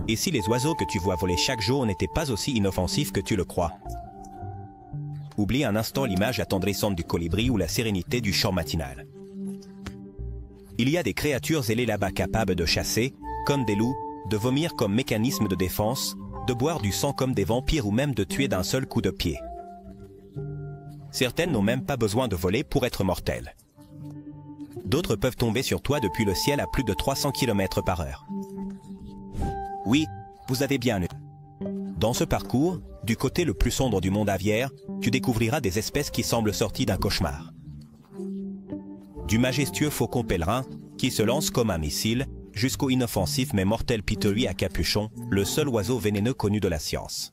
Et si les oiseaux que tu vois voler chaque jour n'étaient pas aussi inoffensifs que tu le crois? Oublie un instant l'image attendrissante du colibri ou la sérénité du chant matinal. Il y a des créatures ailées là-bas capables de chasser, comme des loups, de vomir comme mécanisme de défense, de boire du sang comme des vampires ou même de tuer d'un seul coup de pied. Certaines n'ont même pas besoin de voler pour être mortelles. D'autres peuvent tomber sur toi depuis le ciel à plus de 300 km/h. Oui, vous avez bien eu. Dans ce parcours, du côté le plus sombre du monde aviaire, tu découvriras des espèces qui semblent sorties d'un cauchemar. Du majestueux faucon pèlerin, qui se lance comme un missile, jusqu'au inoffensif mais mortel pitois à capuchon, le seul oiseau vénéneux connu de la science.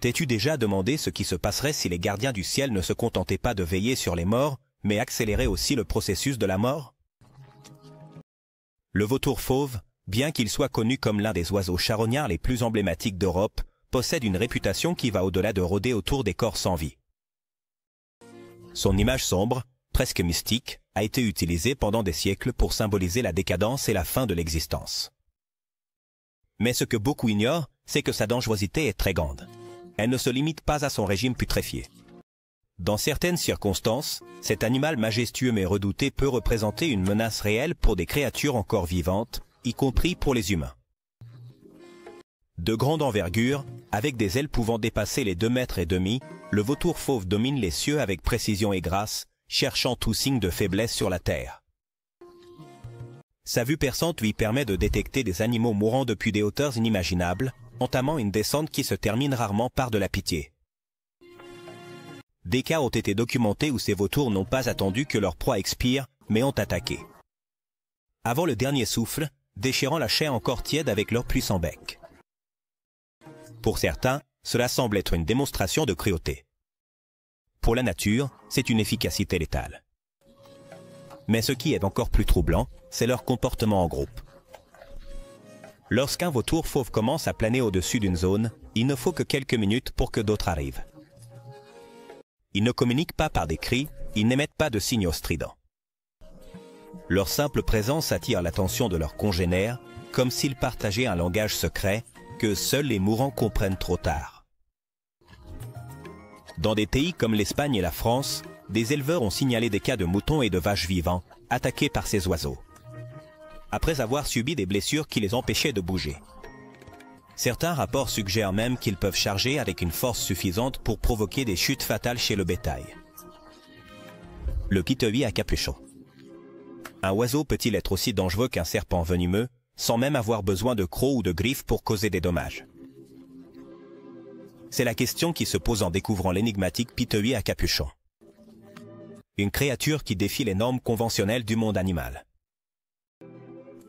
T'es-tu déjà demandé ce qui se passerait si les gardiens du ciel ne se contentaient pas de veiller sur les morts, mais accéléraient aussi le processus de la mort? Le vautour fauve, bien qu'il soit connu comme l'un des oiseaux charognards les plus emblématiques d'Europe, possède une réputation qui va au-delà de rôder autour des corps sans vie. Son image sombre, presque mystique, a été utilisée pendant des siècles pour symboliser la décadence et la fin de l'existence. Mais ce que beaucoup ignorent, c'est que sa dangerosité est très grande. Elle ne se limite pas à son régime putréfié. Dans certaines circonstances, cet animal majestueux mais redouté peut représenter une menace réelle pour des créatures encore vivantes, y compris pour les humains. De grande envergure, avec des ailes pouvant dépasser les 2,5 mètres, le vautour fauve domine les cieux avec précision et grâce, cherchant tout signe de faiblesse sur la terre. Sa vue perçante lui permet de détecter des animaux mourant depuis des hauteurs inimaginables, entamant une descente qui se termine rarement par de la pitié. Des cas ont été documentés où ces vautours n'ont pas attendu que leur proie expire, mais ont attaqué. Avant le dernier souffle, déchirant la chair encore tiède avec leur puissant bec. Pour certains, cela semble être une démonstration de cruauté. Pour la nature, c'est une efficacité létale. Mais ce qui est encore plus troublant, c'est leur comportement en groupe. Lorsqu'un vautour fauve commence à planer au-dessus d'une zone, il ne faut que quelques minutes pour que d'autres arrivent. Ils ne communiquent pas par des cris, ils n'émettent pas de signaux stridents. Leur simple présence attire l'attention de leurs congénères, comme s'ils partageaient un langage secret que seuls les mourants comprennent trop tard. Dans des pays comme l'Espagne et la France, des éleveurs ont signalé des cas de moutons et de vaches vivants, attaqués par ces oiseaux, après avoir subi des blessures qui les empêchaient de bouger. Certains rapports suggèrent même qu'ils peuvent charger avec une force suffisante pour provoquer des chutes fatales chez le bétail. Le pitois à capuchon. Un oiseau peut-il être aussi dangereux qu'un serpent venimeux, sans même avoir besoin de crocs ou de griffes pour causer des dommages? C'est la question qui se pose en découvrant l'énigmatique pitois à capuchon. Une créature qui défie les normes conventionnelles du monde animal.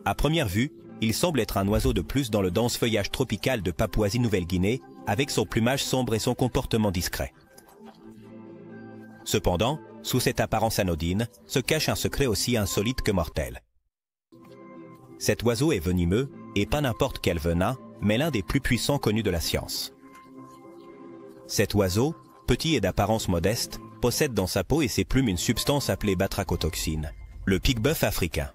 À première vue, il semble être un oiseau de plus dans le dense feuillage tropical de Papouasie-Nouvelle-Guinée, avec son plumage sombre et son comportement discret. Cependant, sous cette apparence anodine, se cache un secret aussi insolite que mortel. Cet oiseau est venimeux, et pas n'importe quel venin, mais l'un des plus puissants connus de la science. Cet oiseau, petit et d'apparence modeste, possède dans sa peau et ses plumes une substance appelée batrachotoxine, le pique-bœuf africain.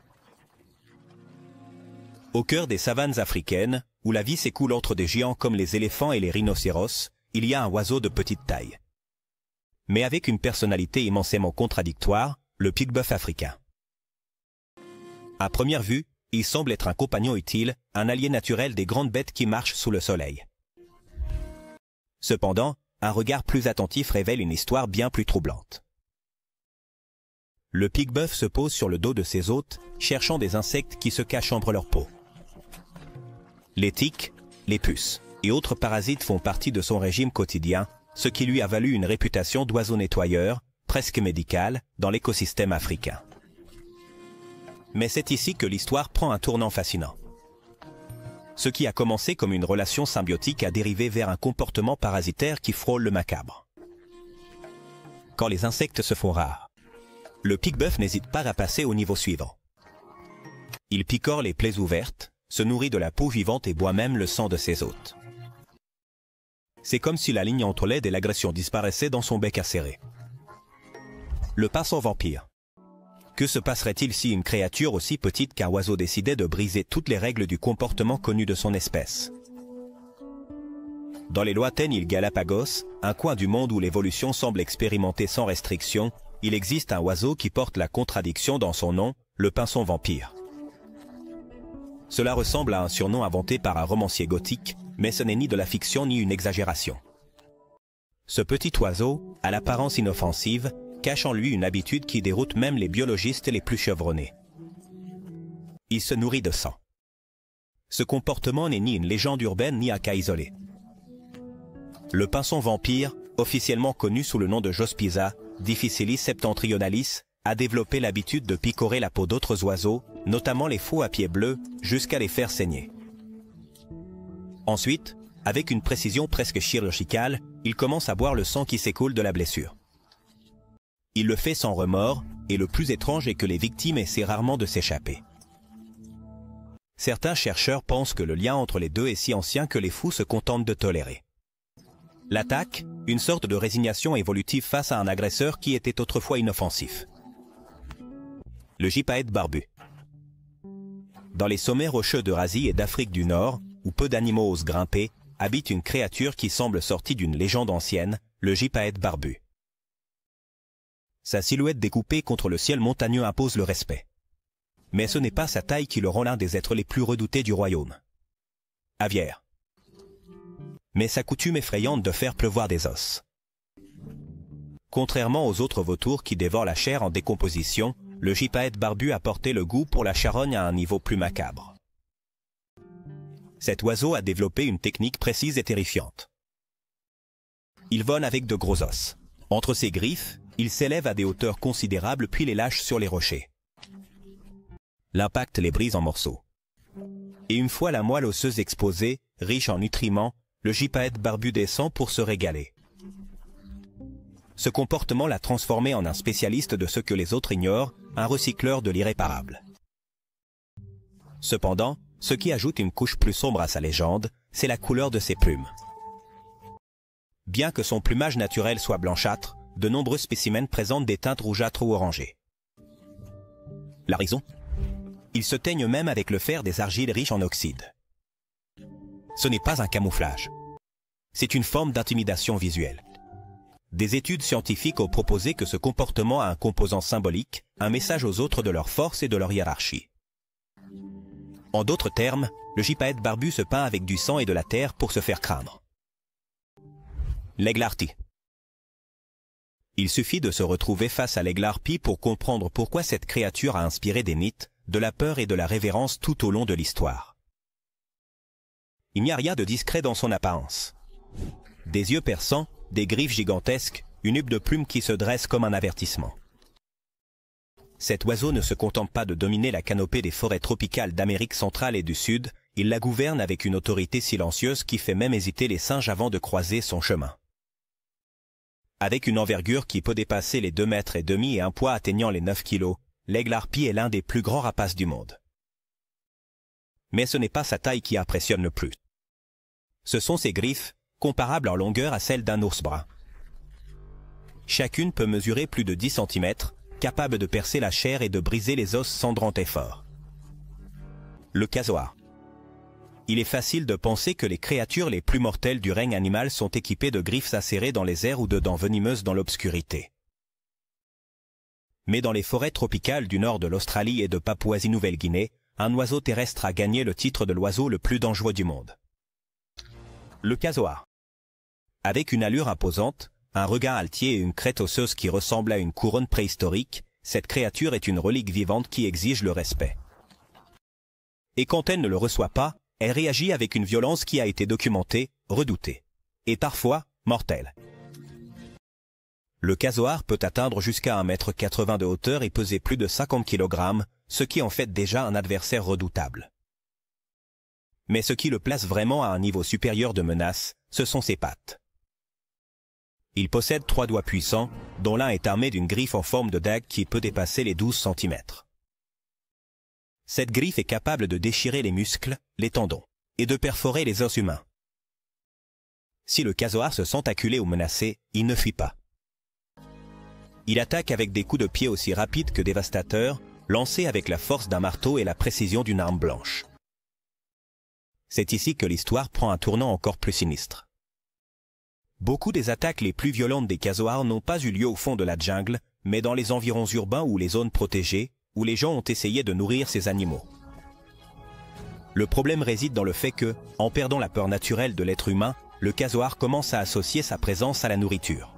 Au cœur des savanes africaines, où la vie s'écoule entre des géants comme les éléphants et les rhinocéros, il y a un oiseau de petite taille. Mais avec une personnalité immensément contradictoire, le pique-bœuf africain. À première vue, il semble être un compagnon utile, un allié naturel des grandes bêtes qui marchent sous le soleil. Cependant, un regard plus attentif révèle une histoire bien plus troublante. Le pique-bœuf se pose sur le dos de ses hôtes, cherchant des insectes qui se cachent entre leur peau. Les tiques, les puces et autres parasites font partie de son régime quotidien, ce qui lui a valu une réputation d'oiseau nettoyeur, presque médical, dans l'écosystème africain. Mais c'est ici que l'histoire prend un tournant fascinant. Ce qui a commencé comme une relation symbiotique a dérivé vers un comportement parasitaire qui frôle le macabre. Quand les insectes se font rares, le pique-bœuf n'hésite pas à passer au niveau suivant. Il picore les plaies ouvertes, se nourrit de la peau vivante et boit même le sang de ses hôtes. C'est comme si la ligne entre l'aide et l'agression disparaissait dans son bec acéré. Le pinson vampire. Que se passerait-il si une créature aussi petite qu'un oiseau décidait de briser toutes les règles du comportement connu de son espèce? Dans les lointaines îles Galapagos, un coin du monde où l'évolution semble expérimentée sans restriction, il existe un oiseau qui porte la contradiction dans son nom, le pinson vampire. Cela ressemble à un surnom inventé par un romancier gothique, mais ce n'est ni de la fiction ni une exagération. Ce petit oiseau, à l'apparence inoffensive, cache en lui une habitude qui déroute même les biologistes les plus chevronnés. Il se nourrit de sang. Ce comportement n'est ni une légende urbaine ni un cas isolé. Le pinson vampire, officiellement connu sous le nom de Jospiza difficilis septentrionalis, a développé l'habitude de picorer la peau d'autres oiseaux, notamment les faux à pieds bleus, jusqu'à les faire saigner. Ensuite, avec une précision presque chirurgicale, il commence à boire le sang qui s'écoule de la blessure. Il le fait sans remords, et le plus étrange est que les victimes essaient rarement de s'échapper. Certains chercheurs pensent que le lien entre les deux est si ancien que les fous se contentent de tolérer. L'attaque, une sorte de résignation évolutive face à un agresseur qui était autrefois inoffensif. Le gypaète barbu. Dans les sommets rocheux d'Eurasie et d'Afrique du Nord, où peu d'animaux osent grimper, habite une créature qui semble sortie d'une légende ancienne, le gypaète barbu. Sa silhouette découpée contre le ciel montagneux impose le respect. Mais ce n'est pas sa taille qui le rend l'un des êtres les plus redoutés du royaume. Aviaire. Mais sa coutume effrayante de faire pleuvoir des os. Contrairement aux autres vautours qui dévorent la chair en décomposition, le gypaète barbu a porté le goût pour la charogne à un niveau plus macabre. Cet oiseau a développé une technique précise et terrifiante. Il vole avec de gros os. Entre ses griffes, il s'élève à des hauteurs considérables puis les lâche sur les rochers. L'impact les brise en morceaux. Et une fois la moelle osseuse exposée, riche en nutriments, le gypaète barbu descend pour se régaler. Ce comportement l'a transformé en un spécialiste de ce que les autres ignorent, un recycleur de l'irréparable. Cependant, ce qui ajoute une couche plus sombre à sa légende, c'est la couleur de ses plumes. Bien que son plumage naturel soit blanchâtre, de nombreux spécimens présentent des teintes rougeâtres ou orangées. La raison? Ils se teignent même avec le fer des argiles riches en oxyde. Ce n'est pas un camouflage. C'est une forme d'intimidation visuelle. Des études scientifiques ont proposé que ce comportement a un composant symbolique, un message aux autres de leur force et de leur hiérarchie. En d'autres termes, le gypaète barbu se peint avec du sang et de la terre pour se faire craindre. L'aigle harpie. Il suffit de se retrouver face à l'aigle harpie pour comprendre pourquoi cette créature a inspiré des mythes, de la peur et de la révérence tout au long de l'histoire. Il n'y a rien de discret dans son apparence. Des yeux perçants, des griffes gigantesques, une huppe de plumes qui se dresse comme un avertissement. Cet oiseau ne se contente pas de dominer la canopée des forêts tropicales d'Amérique centrale et du Sud, il la gouverne avec une autorité silencieuse qui fait même hésiter les singes avant de croiser son chemin. Avec une envergure qui peut dépasser les 2,5 mètres et un poids atteignant les 9 kilos, l'aigle harpie est l'un des plus grands rapaces du monde. Mais ce n'est pas sa taille qui impressionne le plus. Ce sont ses griffes, comparables en longueur à celles d'un ours brun. Chacune peut mesurer plus de 10 cm, capable de percer la chair et de briser les os sans grand effort. Le casoar. Il est facile de penser que les créatures les plus mortelles du règne animal sont équipées de griffes acérées dans les airs ou de dents venimeuses dans l'obscurité. Mais dans les forêts tropicales du nord de l'Australie et de Papouasie-Nouvelle-Guinée, un oiseau terrestre a gagné le titre de l'oiseau le plus dangereux du monde. Le casoar. Avec une allure imposante, un regain altier et une crête osseuse qui ressemble à une couronne préhistorique, cette créature est une relique vivante qui exige le respect. Et quand elle ne le reçoit pas, elle réagit avec une violence qui a été documentée, redoutée, et parfois mortelle. Le casoar peut atteindre jusqu'à 1,80 m de hauteur et peser plus de 50 kg, ce qui en fait déjà un adversaire redoutable. Mais ce qui le place vraiment à un niveau supérieur de menace, ce sont ses pattes. Il possède 3 doigts puissants, dont l'un est armé d'une griffe en forme de dague qui peut dépasser les 12 cm. Cette griffe est capable de déchirer les muscles, les tendons, et de perforer les os humains. Si le casoar se sent acculé ou menacé, il ne fuit pas. Il attaque avec des coups de pied aussi rapides que dévastateurs, lancés avec la force d'un marteau et la précision d'une arme blanche. C'est ici que l'histoire prend un tournant encore plus sinistre. Beaucoup des attaques les plus violentes des casoars n'ont pas eu lieu au fond de la jungle, mais dans les environs urbains ou les zones protégées, où les gens ont essayé de nourrir ces animaux. Le problème réside dans le fait que, en perdant la peur naturelle de l'être humain, le casoar commence à associer sa présence à la nourriture.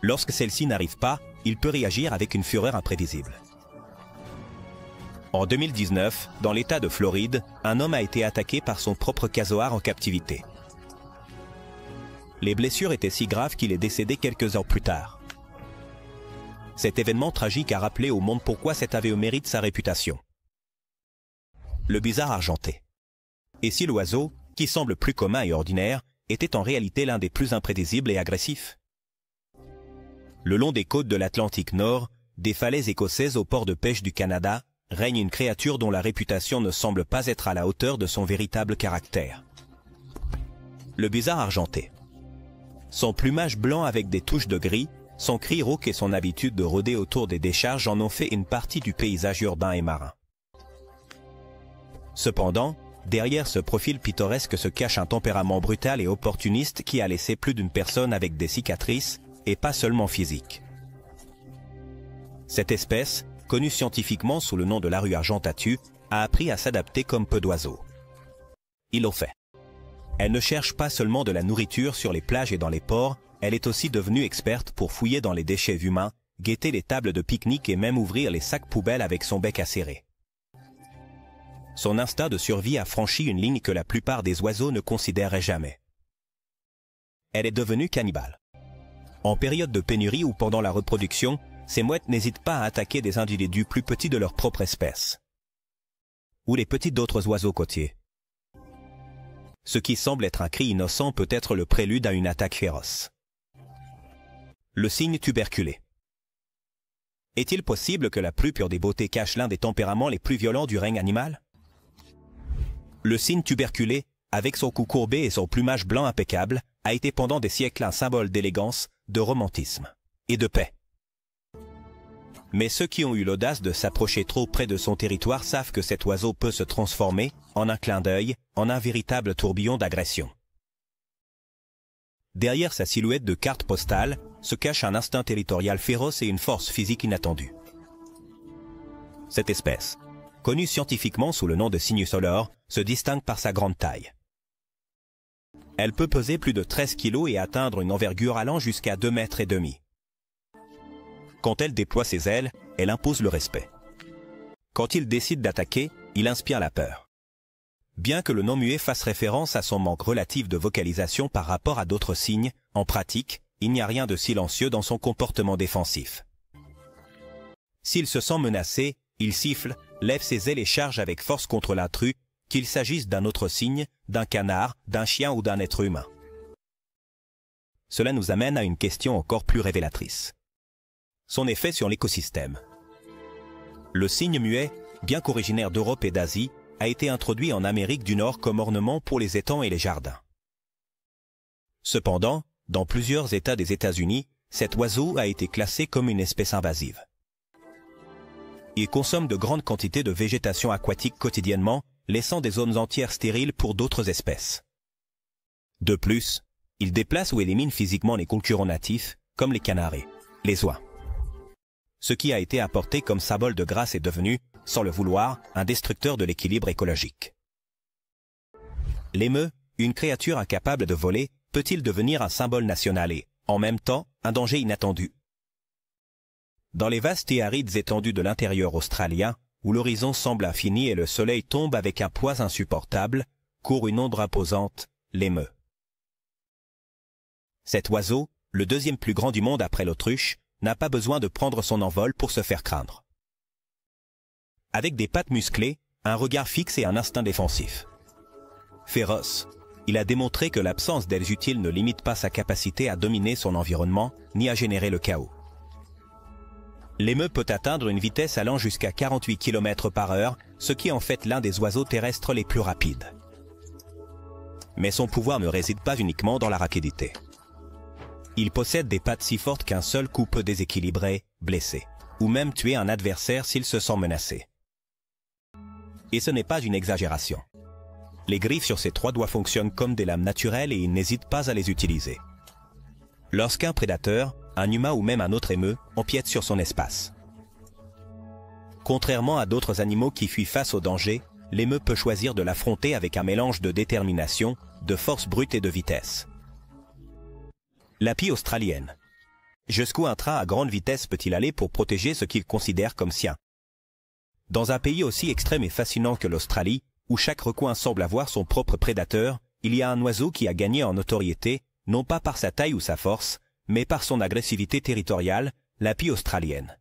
Lorsque celle-ci n'arrive pas, il peut réagir avec une fureur imprévisible. En 2019, dans l'État de Floride, un homme a été attaqué par son propre casoar en captivité. Les blessures étaient si graves qu'il est décédé quelques heures plus tard. Cet événement tragique a rappelé au monde pourquoi cet aveu mérite sa réputation. Le bizarre argenté. Et si l'oiseau, qui semble plus commun et ordinaire, était en réalité l'un des plus imprévisibles et agressifs? Le long des côtes de l'Atlantique Nord, des falaises écossaises au port de pêche du Canada, règne une créature dont la réputation ne semble pas être à la hauteur de son véritable caractère. Le bizarre argenté. Son plumage blanc avec des touches de gris, son cri rauque et son habitude de rôder autour des décharges en ont fait une partie du paysage urbain et marin. Cependant, derrière ce profil pittoresque se cache un tempérament brutal et opportuniste qui a laissé plus d'une personne avec des cicatrices, et pas seulement physiques. Cette espèce, connue scientifiquement sous le nom de larue argentatue, a appris à s'adapter comme peu d'oiseaux. Il le fait. Elle ne cherche pas seulement de la nourriture sur les plages et dans les ports, elle est aussi devenue experte pour fouiller dans les déchets humains, guetter les tables de pique-nique et même ouvrir les sacs poubelles avec son bec acéré. Son instinct de survie a franchi une ligne que la plupart des oiseaux ne considéraient jamais. Elle est devenue cannibale. En période de pénurie ou pendant la reproduction, ces mouettes n'hésitent pas à attaquer des individus plus petits de leur propre espèce. Ou les petits d'autres oiseaux côtiers. Ce qui semble être un cri innocent peut être le prélude à une attaque féroce. Le cygne tuberculé. Est-il possible que la plus pure des beautés cache l'un des tempéraments les plus violents du règne animal? Le cygne tuberculé, avec son cou courbé et son plumage blanc impeccable, a été pendant des siècles un symbole d'élégance, de romantisme et de paix. Mais ceux qui ont eu l'audace de s'approcher trop près de son territoire savent que cet oiseau peut se transformer, en un clin d'œil, en un véritable tourbillon d'agression. Derrière sa silhouette de carte postale, se cache un instinct territorial féroce et une force physique inattendue. Cette espèce, connue scientifiquement sous le nom de Cygnus olor, se distingue par sa grande taille. Elle peut peser plus de 13 kg et atteindre une envergure allant jusqu'à 2,5 mètres. Quand elle déploie ses ailes, elle impose le respect. Quand il décide d'attaquer, il inspire la peur. Bien que le non-muet fasse référence à son manque relatif de vocalisation par rapport à d'autres cygnes, en pratique, il n'y a rien de silencieux dans son comportement défensif. S'il se sent menacé, il siffle, lève ses ailes et charge avec force contre l'intrus, qu'il s'agisse d'un autre cygne, d'un canard, d'un chien ou d'un être humain. Cela nous amène à une question encore plus révélatrice. Son effet sur l'écosystème. Le cygne muet, bien qu'originaire d'Europe et d'Asie, a été introduit en Amérique du Nord comme ornement pour les étangs et les jardins. Cependant, dans plusieurs États des États-Unis, cet oiseau a été classé comme une espèce invasive. Il consomme de grandes quantités de végétation aquatique quotidiennement, laissant des zones entières stériles pour d'autres espèces. De plus, il déplace ou élimine physiquement les concurrents natifs, comme les canards, les oies. Ce qui a été apporté comme symbole de grâce est devenu, sans le vouloir, un destructeur de l'équilibre écologique. L'émeu, une créature incapable de voler, peut-il devenir un symbole national et, en même temps, un danger inattendu? Dans les vastes et arides étendues de l'intérieur australien, où l'horizon semble infini et le soleil tombe avec un poids insupportable, court une ombre imposante, l'émeu. Cet oiseau, le deuxième plus grand du monde après l'autruche, n'a pas besoin de prendre son envol pour se faire craindre. Avec des pattes musclées, un regard fixe et un instinct défensif. Féroce, il a démontré que l'absence d'ailes utiles ne limite pas sa capacité à dominer son environnement, ni à générer le chaos. L'émeu peut atteindre une vitesse allant jusqu'à 48 km/h, ce qui en fait l'un des oiseaux terrestres les plus rapides. Mais son pouvoir ne réside pas uniquement dans la rapidité. Il possède des pattes si fortes qu'un seul coup peut déséquilibrer, blesser, ou même tuer un adversaire s'il se sent menacé. Et ce n'est pas une exagération. Les griffes sur ses 3 doigts fonctionnent comme des lames naturelles et il n'hésite pas à les utiliser. Lorsqu'un prédateur, un humain ou même un autre émeu, empiète sur son espace. Contrairement à d'autres animaux qui fuient face au danger, l'émeu peut choisir de l'affronter avec un mélange de détermination, de force brute et de vitesse. La pie australienne. Jusqu'où un train à grande vitesse peut-il aller pour protéger ce qu'il considère comme sien? Dans un pays aussi extrême et fascinant que l'Australie, où chaque recoin semble avoir son propre prédateur, il y a un oiseau qui a gagné en notoriété, non pas par sa taille ou sa force, mais par son agressivité territoriale, la pie australienne.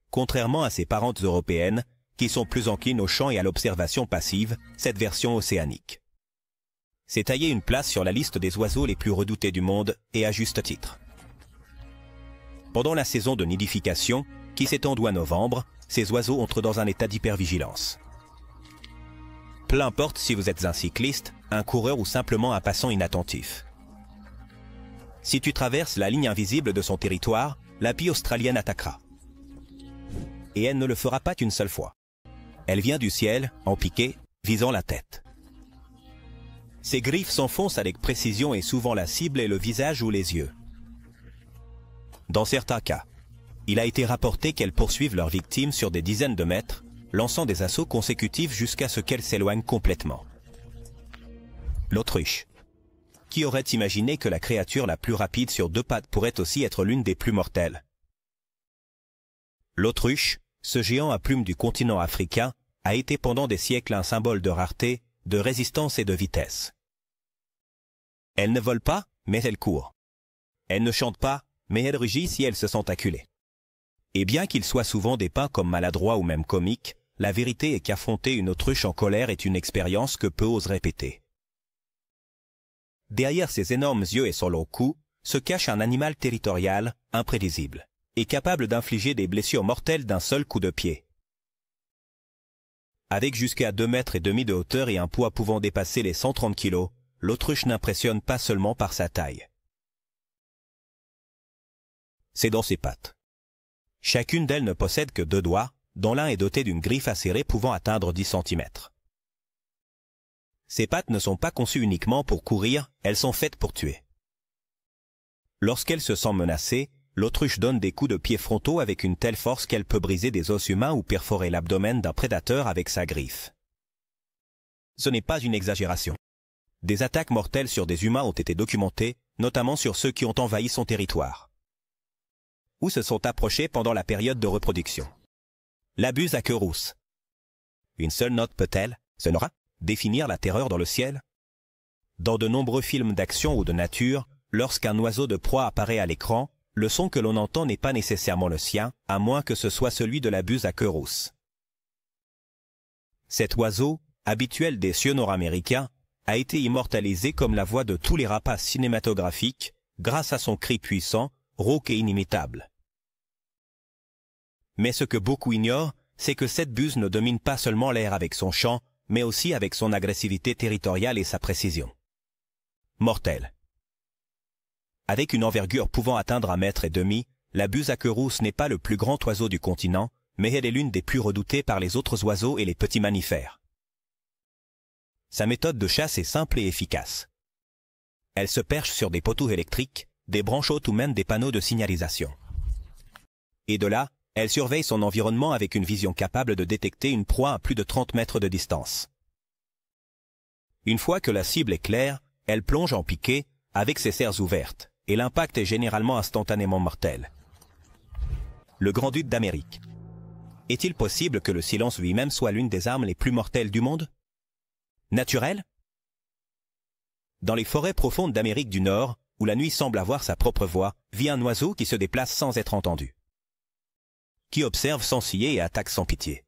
Contrairement à ses parentes européennes, qui sont plus enclines au chant et à l'observation passive, cette version océanique s'est taillé une place sur la liste des oiseaux les plus redoutés du monde, et à juste titre. Pendant la saison de nidification, qui s'étend à novembre, ces oiseaux entrent dans un état d'hypervigilance. Peu importe si vous êtes un cycliste, un coureur ou simplement un passant inattentif. Si tu traverses la ligne invisible de son territoire, la pie australienne attaquera. Et elle ne le fera pas qu'une seule fois. Elle vient du ciel, en piqué, visant la tête. Ses griffes s'enfoncent avec précision et souvent la cible est le visage ou les yeux. Dans certains cas, il a été rapporté qu'elles poursuivent leurs victimes sur des dizaines de mètres, lançant des assauts consécutifs jusqu'à ce qu'elles s'éloignent complètement. L'autruche. Qui aurait imaginé que la créature la plus rapide sur 2 pattes pourrait aussi être l'une des plus mortelles? L'autruche, ce géant à plumes du continent africain, a été pendant des siècles un symbole de rareté, de résistance et de vitesse. Elle ne vole pas, mais elle court. Elle ne chante pas, mais elle rugit si elle se sent acculée. Et bien qu'il soit souvent dépeint comme maladroit ou même comique, la vérité est qu'affronter une autruche en colère est une expérience que peu osent répéter. Derrière ses énormes yeux et son long cou, se cache un animal territorial, imprévisible, et capable d'infliger des blessures mortelles d'un seul coup de pied. Avec jusqu'à 2,5 mètres de hauteur et un poids pouvant dépasser les 130 kilos, l'autruche n'impressionne pas seulement par sa taille. C'est dans ses pattes. Chacune d'elles ne possède que 2 doigts, dont l'un est doté d'une griffe acérée pouvant atteindre 10 cm. Ses pattes ne sont pas conçues uniquement pour courir, elles sont faites pour tuer. Lorsqu'elle se sent menacée, l'autruche donne des coups de pied frontaux avec une telle force qu'elle peut briser des os humains ou perforer l'abdomen d'un prédateur avec sa griffe. Ce n'est pas une exagération. Des attaques mortelles sur des humains ont été documentées, notamment sur ceux qui ont envahi son territoire, ou se sont approchés pendant la période de reproduction. La buse à queue rousse. Une seule note peut-elle, sonora, définir la terreur dans le ciel? Dans de nombreux films d'action ou de nature, lorsqu'un oiseau de proie apparaît à l'écran, le son que l'on entend n'est pas nécessairement le sien, à moins que ce soit celui de la buse à queue rousse. Cet oiseau, habituel des cieux nord-américains, a été immortalisé comme la voix de tous les rapaces cinématographiques, grâce à son cri puissant, rauque et inimitable. Mais ce que beaucoup ignorent, c'est que cette buse ne domine pas seulement l'air avec son chant, mais aussi avec son agressivité territoriale et sa précision. Mortelle. Avec une envergure pouvant atteindre 1,5 m, la buse à queue rousse n'est pas le plus grand oiseau du continent, mais elle est l'une des plus redoutées par les autres oiseaux et les petits mammifères. Sa méthode de chasse est simple et efficace. Elle se perche sur des poteaux électriques, des branches hautes ou même des panneaux de signalisation. Et de là, elle surveille son environnement avec une vision capable de détecter une proie à plus de 30 mètres de distance. Une fois que la cible est claire, elle plonge en piqué, avec ses serres ouvertes, et l'impact est généralement instantanément mortel. Le grand-duc d'Amérique. Est-il possible que le silence lui-même soit l'une des armes les plus mortelles du monde? Naturel? Dans les forêts profondes d'Amérique du Nord, où la nuit semble avoir sa propre voix, vit un oiseau qui se déplace sans être entendu, qui observe sans ciller et attaque sans pitié.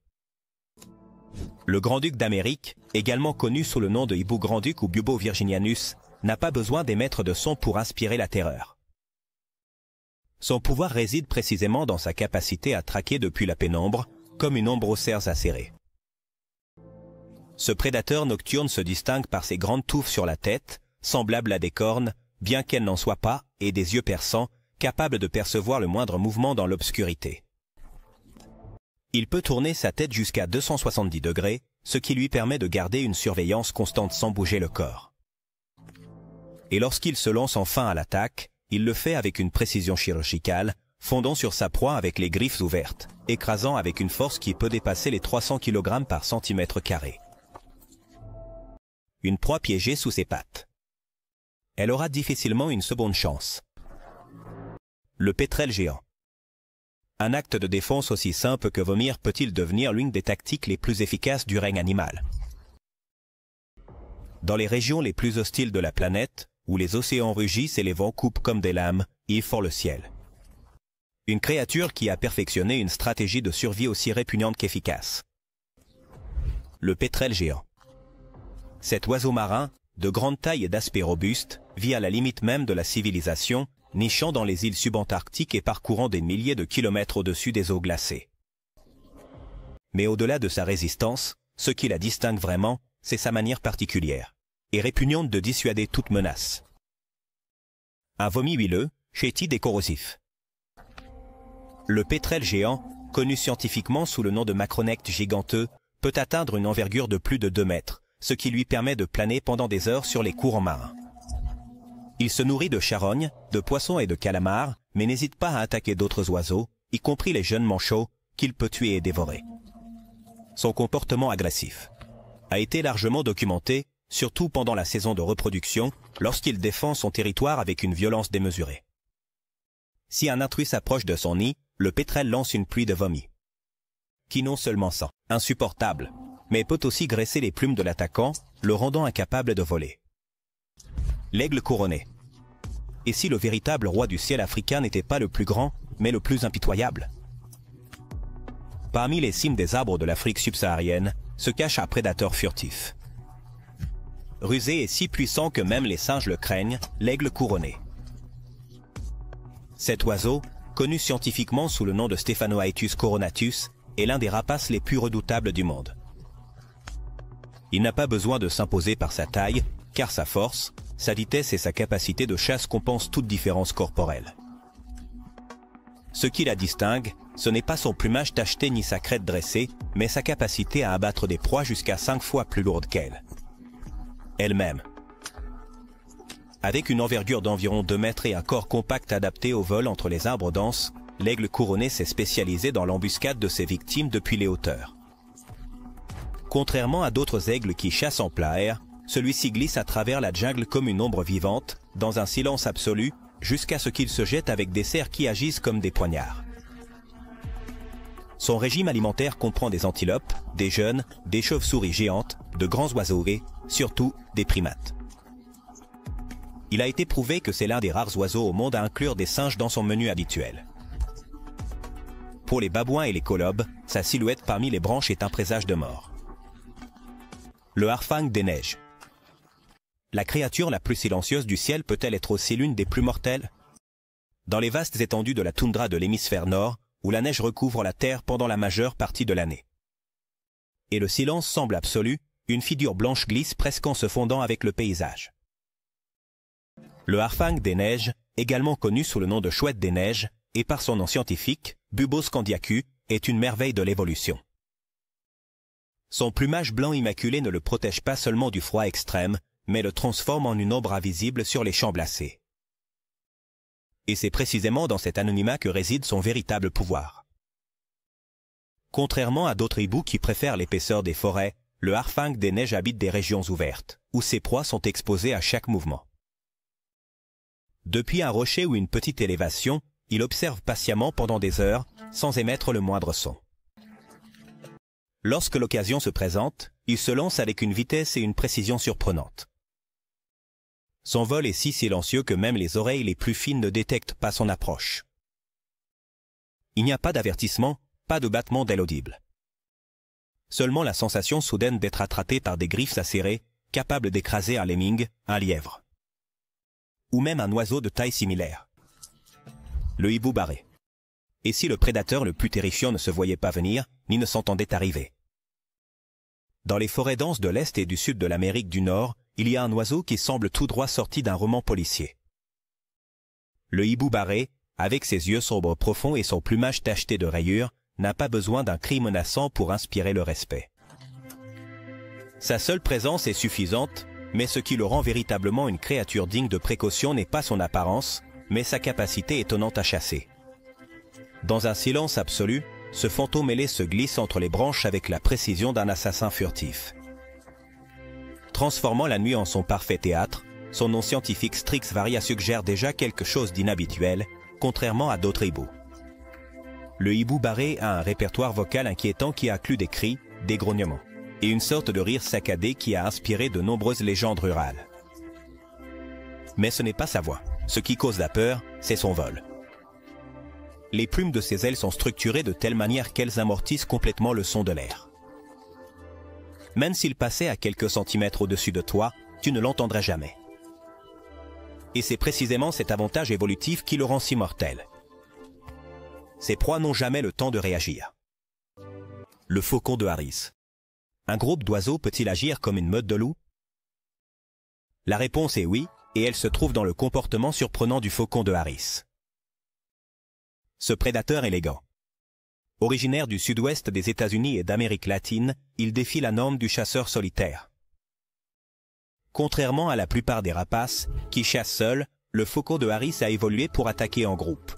Le grand-duc d'Amérique, également connu sous le nom de hibou grand-duc ou Bubo virginianus, n'a pas besoin d'émettre de son pour inspirer la terreur. Son pouvoir réside précisément dans sa capacité à traquer depuis la pénombre, comme une ombre aux serres acérées. Ce prédateur nocturne se distingue par ses grandes touffes sur la tête, semblables à des cornes, bien qu'elle n'en soit pas, et des yeux perçants, capables de percevoir le moindre mouvement dans l'obscurité. Il peut tourner sa tête jusqu'à 270 degrés, ce qui lui permet de garder une surveillance constante sans bouger le corps. Et lorsqu'il se lance enfin à l'attaque, il le fait avec une précision chirurgicale, fondant sur sa proie avec les griffes ouvertes, écrasant avec une force qui peut dépasser les 300 kg par centimètre carré. Une proie piégée sous ses pattes. Elle aura difficilement une seconde chance. Le pétrel géant. Un acte de défense aussi simple que vomir peut-il devenir l'une des tactiques les plus efficaces du règne animal. Dans les régions les plus hostiles de la planète, où les océans rugissent et les vents coupent comme des lames, il fend le ciel. Une créature qui a perfectionné une stratégie de survie aussi répugnante qu'efficace. Le pétrel géant. Cet oiseau marin, de grande taille et d'aspect robuste, vit à la limite même de la civilisation, nichant dans les îles subantarctiques et parcourant des milliers de kilomètres au-dessus des eaux glacées. Mais au-delà de sa résistance, ce qui la distingue vraiment, c'est sa manière particulière, et répugnante de dissuader toute menace. Un vomi huileux, chétide et corrosif. Le pétrel géant, connu scientifiquement sous le nom de macronecte giganteux, peut atteindre une envergure de plus de 2 mètres, ce qui lui permet de planer pendant des heures sur les courants marins. Il se nourrit de charognes, de poissons et de calamars, mais n'hésite pas à attaquer d'autres oiseaux, y compris les jeunes manchots, qu'il peut tuer et dévorer. Son comportement agressif a été largement documenté, surtout pendant la saison de reproduction, lorsqu'il défend son territoire avec une violence démesurée. Si un intrus s'approche de son nid, le pétrel lance une pluie de vomi, qui non seulement sent insupportable, mais peut aussi graisser les plumes de l'attaquant, le rendant incapable de voler. L'aigle couronné. Et si le véritable roi du ciel africain n'était pas le plus grand, mais le plus impitoyable? Parmi les cimes des arbres de l'Afrique subsaharienne, se cache un prédateur furtif. Rusé et si puissant que même les singes le craignent, l'aigle couronné. Cet oiseau, connu scientifiquement sous le nom de Stephanoaetus coronatus, est l'un des rapaces les plus redoutables du monde. Il n'a pas besoin de s'imposer par sa taille, car sa force, sa vitesse et sa capacité de chasse compensent toute différence corporelle. Ce qui la distingue, ce n'est pas son plumage tacheté ni sa crête dressée, mais sa capacité à abattre des proies jusqu'à 5 fois plus lourdes qu'elle. Elle-même. Avec une envergure d'environ 2 mètres et un corps compact adapté au vol entre les arbres denses, l'aigle couronné s'est spécialisé dans l'embuscade de ses victimes depuis les hauteurs. Contrairement à d'autres aigles qui chassent en plein air, celui-ci glisse à travers la jungle comme une ombre vivante, dans un silence absolu, jusqu'à ce qu'il se jette avec des cerfs qui agissent comme des poignards. Son régime alimentaire comprend des antilopes, des jeunes, des chauves-souris géantes, de grands oiseaux et, surtout, des primates. Il a été prouvé que c'est l'un des rares oiseaux au monde à inclure des singes dans son menu habituel. Pour les babouins et les colobes, sa silhouette parmi les branches est un présage de mort. Le harfang des neiges. La créature la plus silencieuse du ciel peut-elle être aussi l'une des plus mortelles? Dans les vastes étendues de la toundra de l'hémisphère nord, où la neige recouvre la terre pendant la majeure partie de l'année. Et le silence semble absolu, une figure blanche glisse presque en se fondant avec le paysage. Le harfang des neiges, également connu sous le nom de chouette des neiges, et par son nom scientifique, Bubos candiacus, est une merveille de l'évolution. Son plumage blanc immaculé ne le protège pas seulement du froid extrême, mais le transforme en une ombre invisible sur les champs glacés. Et c'est précisément dans cet anonymat que réside son véritable pouvoir. Contrairement à d'autres hiboux qui préfèrent l'épaisseur des forêts, le harfang des neiges habite des régions ouvertes, où ses proies sont exposées à chaque mouvement. Depuis un rocher ou une petite élévation, il observe patiemment pendant des heures, sans émettre le moindre son. Lorsque l'occasion se présente, il se lance avec une vitesse et une précision surprenantes. Son vol est si silencieux que même les oreilles les plus fines ne détectent pas son approche. Il n'y a pas d'avertissement, pas de battement d'aile audible. Seulement la sensation soudaine d'être attrapé par des griffes acérées, capables d'écraser un lemming, un lièvre. Ou même un oiseau de taille similaire. Le hibou barré. Et si le prédateur le plus terrifiant ne se voyait pas venir, ni ne s'entendait arriver? Dans les forêts denses de l'Est et du Sud de l'Amérique du Nord, il y a un oiseau qui semble tout droit sorti d'un roman policier. Le hibou barré, avec ses yeux sombres profonds et son plumage tacheté de rayures, n'a pas besoin d'un cri menaçant pour inspirer le respect. Sa seule présence est suffisante, mais ce qui le rend véritablement une créature digne de précaution n'est pas son apparence, mais sa capacité étonnante à chasser. Dans un silence absolu, ce fantôme ailé se glisse entre les branches avec la précision d'un assassin furtif. Transformant la nuit en son parfait théâtre, son nom scientifique Strix varia suggère déjà quelque chose d'inhabituel, contrairement à d'autres hiboux. Le hibou barré a un répertoire vocal inquiétant qui inclut des cris, des grognements, et une sorte de rire saccadé qui a inspiré de nombreuses légendes rurales. Mais ce n'est pas sa voix. Ce qui cause la peur, c'est son vol. Les plumes de ses ailes sont structurées de telle manière qu'elles amortissent complètement le son de l'air. Même s'il passait à quelques centimètres au-dessus de toi, tu ne l'entendrais jamais. Et c'est précisément cet avantage évolutif qui le rend si mortel. Ses proies n'ont jamais le temps de réagir. Le faucon de Harris. Un groupe d'oiseaux peut-il agir comme une meute de loups? La réponse est oui, et elle se trouve dans le comportement surprenant du faucon de Harris. Ce prédateur élégant. Originaire du sud-ouest des États-Unis et d'Amérique latine, il défie la norme du chasseur solitaire. Contrairement à la plupart des rapaces, qui chassent seuls, le faucon de Harris a évolué pour attaquer en groupe.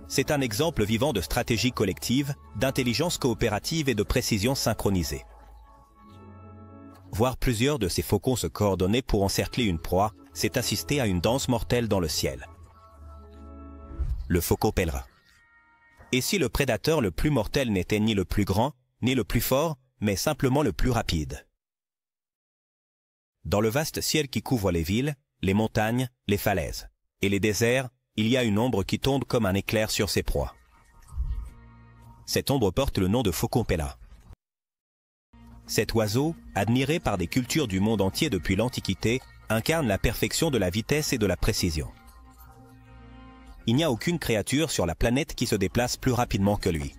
C'est un exemple vivant de stratégie collective, d'intelligence coopérative et de précision synchronisée. Voir plusieurs de ces faucons se coordonner pour encercler une proie, c'est assister à une danse mortelle dans le ciel. Le faucon pèlerin. Et si le prédateur le plus mortel n'était ni le plus grand, ni le plus fort, mais simplement le plus rapide? Dans le vaste ciel qui couvre les villes, les montagnes, les falaises et les déserts, il y a une ombre qui tombe comme un éclair sur ses proies. Cette ombre porte le nom de faucon pèlerin. Cet oiseau, admiré par des cultures du monde entier depuis l'Antiquité, incarne la perfection de la vitesse et de la précision. Il n'y a aucune créature sur la planète qui se déplace plus rapidement que lui.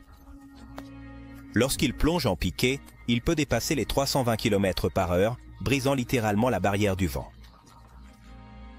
Lorsqu'il plonge en piqué, il peut dépasser les 320 km/h, brisant littéralement la barrière du vent.